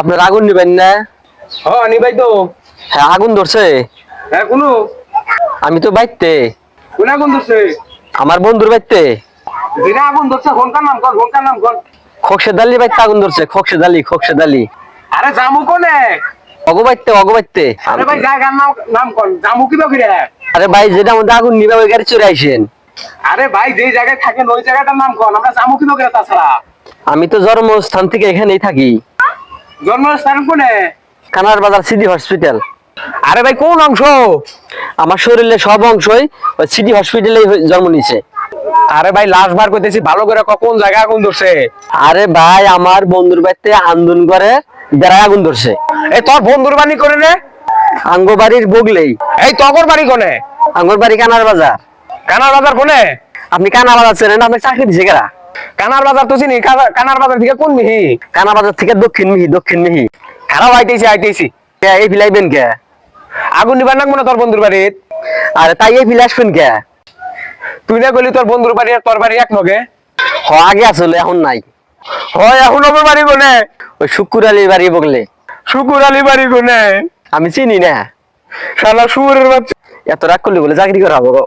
আপনার আগুন নিবেন না? হ্যাঁ নিবাই তো। হ্যাঁ, আগুন ধরছে। হ্যাঁ কোনো আমি তো বাইতে, কোন আগুন ধরছে? আমার বন্ধুর বাইতে যেটা আগুন ধরছে ফোনকার নাম কর, ফোনকার নাম কর। খোকসেদ আলী বাইতে আগুন ধরছে। খোকসেদ আলী আরে জামু কোনে? অগবাইতে। আরে ভাই জায়গার নাম নাম কর, জামু কি বকিরে? আরে ভাই, যেটা আমাদের আগুন নিবে ওই গাড়ি চলে আইসেন। আরে ভাই যেই জায়গায় থাকেন ওই জায়গাটার নাম কর, আমরা জামু কি বকিরে তাছাড়া? আমি তো জন্মস্থান থেকে এখানেই থাকি, জন্মস্থান কোনে? কানার বাজার সিটি হসপিটাল। আরে ভাই কোন অংশ? আমার শরীরের সব অংশই ওই সিটি হসপিটালে জন্ম নিছে। আরে ভাই লাশ বার করতেছি, ভালো করে কোন জায়গায় আগুন ধরছে? আরে ভাই, আমার বন্ধুর বাড়িতে আন্দোলন করে বেড়ায় আগুন ধরছে। এই তোর বন্ধুর বাড়ি করে নে? আঙ্গ বাড়ির বগলেই। এই তগর বাড়ি কোনে? আঙ্গর বাড়ি কানার বাজার। কানার বাজার কোনে? আপনি কানা বাজার চেনেন? আপনি চাকরি দিছে কেরা? কানার বাজার তো চিনি, কানার বাজার থেকে কোন মিহি? কানা বাজার থেকে দক্ষিণ মিহি। খারাপ আইতেছি। এই ফিলাইবেন কে? আগুন নিবার নাক মনে তোর বন্ধুর বাড়ির? আরে তাই এই ফিলে আসবেন কে? তুই না গলি তোর বন্ধুর বাড়ি আর তোর বাড়ি এক লগে? আগে আসলে এখন নাই। হয় এখন আমার বাড়ি কোনে? ওই শুকুর আলীর বাড়ি বগলে। শুকুর আলী বাড়ি কোনে? আমি চিনি না। শালা শুয়োরের বাচ্চা। এত রাগ করলে বলে চাকরি করা হবো?